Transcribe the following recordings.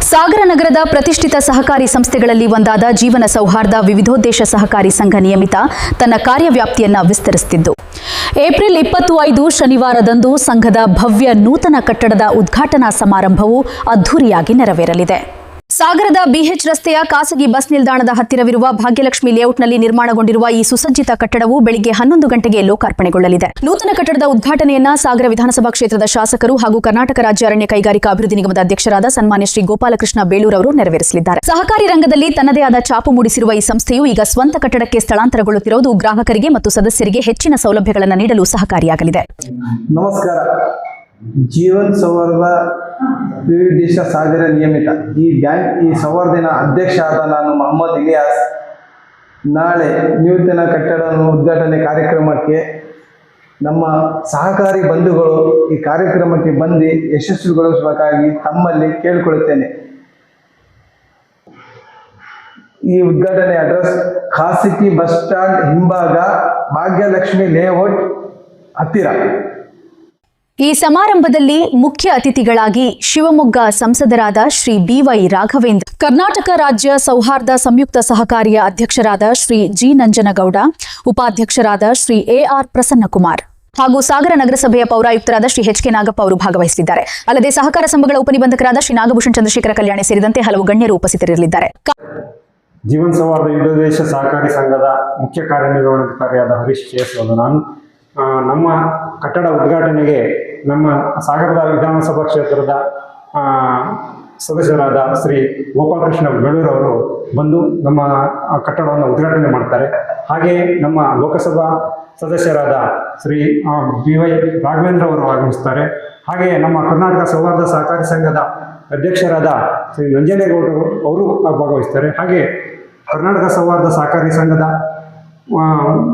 ಸಾಗರ ನಗರದ ಪ್ರತಿಷ್ಠಿತ ಸಹಕಾರಿ ಸಂಸ್ಥೆಗಳಲ್ಲಿ ಒಂದಾದ ಜೀವನ ಸೌಹಾರ್ದ ವಿವಿಧೋದ್ದೇಶ ಸಹಕಾರಿ ಸಂಘ ನಿಯಮಿತ ತನ್ನ ಕಾರ್ಯವ್ಯಾಪ್ತಿಯನ್ನು ವಿಸ್ತರಿಸುತ್ತಿದ್ದು ಏಪ್ರಿಲ್ 25 ಶನಿವಾರದಂದು ಸಂಘದ ಭವ್ಯ ನೂತನ ಕಟ್ಟಡದ ಉದ್ಘಾಟನಾ ಸಮಾರಂಭವು ಅದ್ಧೂರಿಯಾಗಿ ನೆರವೇರಲಿದೆ. ಸಾಗರದ ಬಿಎಚ್ ರಸ್ತೆಯ ಖಾಸಗಿ ಬಸ್ ನಿಲ್ದಾಣದ ಹತ್ತಿರವಿರುವ ಭಾಗ್ಯಲಕ್ಷ್ಮಿ ಲೇಔಟ್ನಲ್ಲಿ ನಿರ್ಮಾಣಗೊಂಡಿರುವ ಈ ಸುಸಜ್ಜಿತ ಕಟ್ಟಡವು ಬೆಳಿಗ್ಗೆ 11 ಗಂಟೆಗೆ ಲೋಕಾರ್ಪಣೆಗೊಳ್ಳಲಿದೆ. ನೂತನ ಕಟ್ಟಡದ ಉದ್ಘಾಟನೆಯನ್ನ ಸಾಗರ ವಿಧಾನಸಭಾ ಕ್ಷೇತ್ರದ ಶಾಸಕರು ಹಾಗೂ ಕರ್ನಾಟಕ ರಾಜ್ಯ ಅರಣ್ಯ ಕೈಗಾರಿಕಾ ಅಭಿವೃದ್ಧಿ ನಿಗಮದ ಅಧ್ಯಕ್ಷರಾದ ಸನ್ಮಾನ್ಯ ಶ್ರೀ ಗೋಪಾಲಕೃಷ್ಣ ಬೇಳೂರ್ ಅವರು ನೆರವೇರಿಸಲಿದ್ದಾರೆ. ಸಹಕಾರಿ ರಂಗದಲ್ಲಿ ತನ್ನದೇ ಆದ ಛಾಪು ಮೂಡಿಸಿರುವ ಈ ಸಂಸ್ಥೆಯು ಈಗ ಸ್ವಂತ ಕಟ್ಟಡಕ್ಕೆ ಸ್ಥಳಾಂತರಗೊಳ್ಳುತ್ತಿರುವುದು ಗ್ರಾಹಕರಿಗೆ ಮತ್ತು ಸದಸ್ಯರಿಗೆ ಹೆಚ್ಚಿನ ಸೌಲಭ್ಯಗಳನ್ನು ನೀಡಲು ಸಹಕಾರಿಯಾಗಲಿದೆ. ನಮಸ್ಕಾರ. ಜೀವನ್ ಸೌಹಾರ್ದ ವಿವಿಧೋದ್ದೇಶ ಸಾಗರ ನಿಯಮಿತ ಈ ಸೌಹಾರ್ದಿನ ಅಧ್ಯಕ್ಷ ಆದ ನಾನು ಮೊಹಮ್ಮದ್ ಇಲಿಯಾಸ್ ನಾಳೆ ನೂತನ ಕಟ್ಟಡದ ಉದ್ಘಾಟನೆ ಕಾರ್ಯಕ್ರಮಕ್ಕೆ ನಮ್ಮ ಸಹಕಾರಿ ಬಂಧುಗಳು ಈ ಕಾರ್ಯಕ್ರಮಕ್ಕೆ ಬಂದು ಯಶಸ್ವಿಗೊಳಿಸಬೇಕಾಗಿ ತಮ್ಮಲ್ಲಿ ಕೇಳಿಕೊಳ್ಳುತ್ತೇನೆ. ಈ ಉದ್ಘಾಟನೆ ಅಡ್ರೆಸ್ ಖಾಸಗಿ ಬಸ್ ಸ್ಟ್ಯಾಂಡ್ ಹಿಂಭಾಗ, ಭಾಗ್ಯಲಕ್ಷ್ಮಿ ಲೇಔಟ್ ಹತ್ತಿರ. ಈ ಸಮಾರಂಭದಲ್ಲಿ ಮುಖ್ಯ ಅತಿಥಿಗಳಾಗಿ ಶಿವಮೊಗ್ಗ ಸಂಸದರಾದ ಶ್ರೀ ಬಿವೈ ರಾಘವೇಂದ್ರ, ಕರ್ನಾಟಕ ರಾಜ್ಯ ಸೌಹಾರ್ದ ಸಂಯುಕ್ತ ಸಹಕಾರಿಯ ಅಧ್ಯಕ್ಷರಾದ ಶ್ರೀ ಜಿ ನಂಜನಗೌಡ, ಉಪಾಧ್ಯಕ್ಷರಾದ ಶ್ರೀ ಎಆರ್ ಪ್ರಸನ್ನಕುಮಾರ್ ಹಾಗೂ ಸಾಗರ ನಗರಸಭೆಯ ಪೌರಾಯುಕ್ತರಾದ ಶ್ರೀ ಎಚ್ ಕೆ ನಾಗಪ್ಪ ಅವರು ಭಾಗವಹಿಸಲಿದ್ದಾರೆ. ಅಲ್ಲದೆ ಸಹಕಾರ ಸಂಘಗಳ ಉಪನಿಬಂಧಕರಾದ ಶ್ರೀ ನಾಗಭೂಷಣ್ ಚಂದ್ರಶೇಖರ ಕಲ್ಯಾಣಿ ಸೇರಿದಂತೆ ಹಲವು ಗಣ್ಯರು ಉಪಸ್ಥಿತರಿರಲಿದ್ದಾರೆ. ಜೀವನ್ ಸೌಹಾರ್ದ ವಿವಿಧೋದ್ದೇಶ ಸಹಕಾರಿ ಸಂಘದ ಮುಖ್ಯ ಕಾರ್ಯನಿರ್ವಹಣಾಧಿಕಾರಿಯಾದ ಹರೀಶ್ ಚೇಸೋದು ನಾನು. ನಮ್ಮ ಕಟ್ಟಡ ಉದ್ಘಾಟನೆಗೆ ನಮ್ಮ ಸಾಗರದ ವಿಧಾನಸಭಾ ಕ್ಷೇತ್ರದ ಸದಸ್ಯರಾದ ಶ್ರೀ ಗೋಪಾಲಕೃಷ್ಣ ಬೇಳೂರ್ ಅವರು ಬಂದು ನಮ್ಮ ಕಟ್ಟಡವನ್ನು ಉದ್ಘಾಟನೆ ಮಾಡ್ತಾರೆ. ಹಾಗೆಯೇ ನಮ್ಮ ಲೋಕಸಭಾ ಸದಸ್ಯರಾದ ಶ್ರೀ ಬಿವೈ ರಾಘವೇಂದ್ರ ಅವರು ಆಗಮಿಸ್ತಾರೆ. ಹಾಗೆಯೇ ನಮ್ಮ ಕರ್ನಾಟಕ ಸೌಹಾರ್ದ ಸಹಕಾರಿ ಸಂಘದ ಅಧ್ಯಕ್ಷರಾದ ಶ್ರೀ ನಂಜನೇಗೌಡರು ಅವರು ಭಾಗವಹಿಸ್ತಾರೆ. ಹಾಗೆ ಕರ್ನಾಟಕ ಸೌಹಾರ್ದ ಸಹಕಾರಿ ಸಂಘದ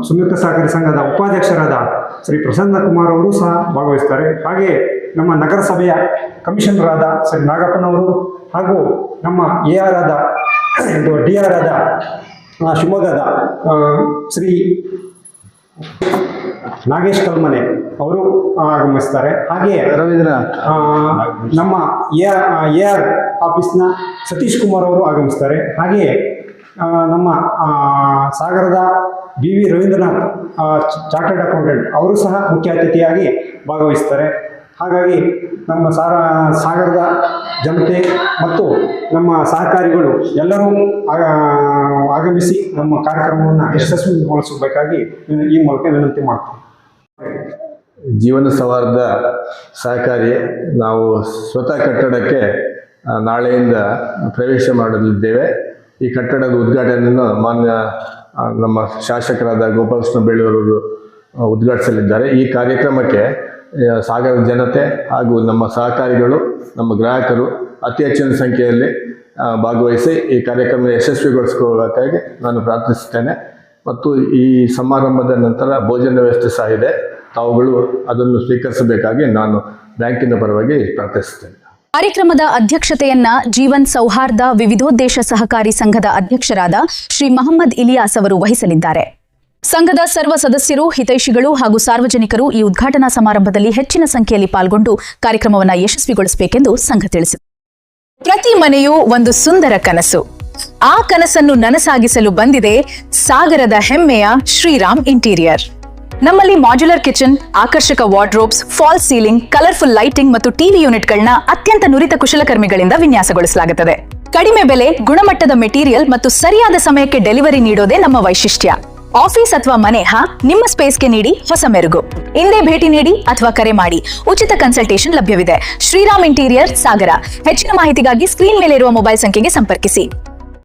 ಸಂಯುಕ್ತ ಸಹಕಾರಿ ಸಂಘದ ಉಪಾಧ್ಯಕ್ಷರಾದ ಶ್ರೀ ಪ್ರಸನ್ನಕುಮಾರ್ ಅವರು ಸಹ ಭಾಗವಹಿಸ್ತಾರೆ. ಹಾಗೆಯೇ ನಮ್ಮ ನಗರಸಭೆಯ ಕಮಿಷನರ್ ಆದ ಶ್ರೀ ನಾಗಪ್ಪನವರು ಹಾಗೂ ನಮ್ಮ ಎಆರ್ ಆದ ಡಿಆರ್ ಆದ ಶಿವಮೊಗ್ಗದ ಶ್ರೀ ನಾಗೇಶ್ ಕಲ್ಮನೆ ಅವರು ಆಗಮಿಸ್ತಾರೆ. ಹಾಗೆಯೇ ನಮ್ಮ ಎಆರ್ ಆಫೀಸ್ನ ಸತೀಶ್ ಕುಮಾರ್ ಅವರು ಆಗಮಿಸ್ತಾರೆ. ಹಾಗೆಯೇ ನಮ್ಮ ಸಾಗರದ BV ರವೀಂದ್ರನಾಥ್ ಚಾರ್ಟರ್ಡ್ ಅಕೌಂಟೆಂಟ್ ಅವರು ಸಹ ಮುಖ್ಯ ಅತಿಥಿಯಾಗಿ ಭಾಗವಹಿಸ್ತಾರೆ. ಹಾಗಾಗಿ ನಮ್ಮ ಸಾಗರದ ಜನತೆ ಮತ್ತು ನಮ್ಮ ಸಹಕಾರಿಗಳು ಎಲ್ಲರೂ ಆಗಮಿಸಿ ನಮ್ಮ ಕಾರ್ಯಕ್ರಮವನ್ನು ಯಶಸ್ವಿಗೊಳಿಸಬೇಕಾಗಿ ಈ ಮೂಲಕ ವಿನಂತಿ ಮಾಡ್ತೀವಿ. ಜೀವನ ಸೌಹಾರ್ದ ಸಹಕಾರಿ ನಾವು ಸ್ವತಃ ಕಟ್ಟಡಕ್ಕೆ ನಾಳೆಯಿಂದ ಪ್ರವೇಶ ಮಾಡಲಿದ್ದೇವೆ. ಈ ಕಟ್ಟಡದ ಉದ್ಘಾಟನೆಯನ್ನು ಮಾನ್ಯ ನಮ್ಮ ಶಾಸಕರಾದ ಗೋಪಾಲಕೃಷ್ಣ ಬೇಳೂರವರು ಉದ್ಘಾಟಿಸಲಿದ್ದಾರೆ. ಈ ಕಾರ್ಯಕ್ರಮಕ್ಕೆ ಸಾಗರದ ಜನತೆ ಹಾಗೂ ನಮ್ಮ ಸಹಕಾರಿಗಳು, ನಮ್ಮ ಗ್ರಾಹಕರು ಅತಿ ಹೆಚ್ಚಿನ ಸಂಖ್ಯೆಯಲ್ಲಿ ಭಾಗವಹಿಸಿ ಈ ಕಾರ್ಯಕ್ರಮ ಯಶಸ್ವಿಗೊಳಿಸಿಕೊಳ್ಳಬೇಕಾಗಿ ನಾನು ಪ್ರಾರ್ಥಿಸುತ್ತೇನೆ. ಮತ್ತು ಈ ಸಮಾರಂಭದ ನಂತರ ಭೋಜನ ವ್ಯವಸ್ಥೆ ಸಹ ಇದೆ. ತಾವುಗಳು ಅದನ್ನು ಸ್ವೀಕರಿಸಬೇಕಾಗಿ ನಾನು ಬ್ಯಾಂಕಿನ ಪರವಾಗಿ ಪ್ರಾರ್ಥಿಸುತ್ತೇನೆ. ಕಾರ್ಯಕ್ರಮದ ಅಧ್ಯಕ್ಷತೆಯನ್ನ ಜೀವನ್ ಸೌಹಾರ್ದ ವಿವಿಧೋದ್ದೇಶ ಸಹಕಾರಿ ಸಂಘದ ಅಧ್ಯಕ್ಷರಾದ ಶ್ರೀ ಮೊಹಮ್ಮದ್ ಇಲಿಯಾಸ್ ಅವರು ವಹಿಸಲಿದ್ದಾರೆ. ಸಂಘದ ಸರ್ವ ಸದಸ್ಯರು, ಹಿತೈಷಿಗಳು ಹಾಗೂ ಸಾರ್ವಜನಿಕರು ಈ ಉದ್ಘಾಟನಾ ಸಮಾರಂಭದಲ್ಲಿ ಹೆಚ್ಚಿನ ಸಂಖ್ಯೆಯಲ್ಲಿ ಪಾಲ್ಗೊಂಡು ಕಾರ್ಯಕ್ರಮವನ್ನು ಯಶಸ್ವಿಗೊಳಿಸಬೇಕೆಂದು ಸಂಘ ತಿಳಿಸಿದೆ. ಪ್ರತಿ ಮನೆಯೂ ಒಂದು ಸುಂದರ ಕನಸು. ಆ ಕನಸನ್ನು ನನಸಾಗಿಸಲು ಬಂದಿದೆ ಸಾಗರದ ಹೆಮ್ಮೆಯ ಶ್ರೀರಾಮ್ ಇಂಟೀರಿಯರ್. ನಮ್ಮಲ್ಲಿ ಮಾಡ್ಯುಲರ್ ಕಿಚನ್, ಆಕರ್ಷಕ wardrobes, fall ceiling, colourful lighting ಮತ್ತು ಟಿವಿ ಯೂನಿಟ್ಗಳನ್ನ ಅತ್ಯಂತ ನುರಿತ ಕುಶಲಕರ್ಮಿಗಳಿಂದ ವಿನ್ಯಾಸಗೊಳಿಸಲಾಗುತ್ತದೆ. ಕಡಿಮೆ ಬೆಲೆ, ಗುಣಮಟ್ಟದ ಮೆಟೀರಿಯಲ್ ಮತ್ತು ಸರಿಯಾದ ಸಮಯಕ್ಕೆ ಡೆಲಿವರಿ ನೀಡೋದೇ ನಮ್ಮ ವೈಶಿಷ್ಟ್ಯ. ಆಫೀಸ್ ಅಥವಾ ಮನೆ ನಿಮ್ಮ ಸ್ಪೇಸ್ಗೆ ನೀಡಿ ಹೊಸ ಮೆರುಗು. ಇಂದೇ ಭೇಟಿ ನೀಡಿ ಅಥವಾ ಕರೆ ಮಾಡಿ. ಉಚಿತ ಕನ್ಸಲ್ಟೇಷನ್ ಲಭ್ಯವಿದೆ. ಶ್ರೀರಾಮ್ ಇಂಟೀರಿಯರ್, ಸಾಗರ. ಹೆಚ್ಚಿನ ಮಾಹಿತಿಗಾಗಿ ಸ್ಕ್ರೀನ್ ಮೇಲೆ ಇರುವ ಮೊಬೈಲ್ ಸಂಖ್ಯೆಗೆ ಸಂಪರ್ಕಿಸಿ.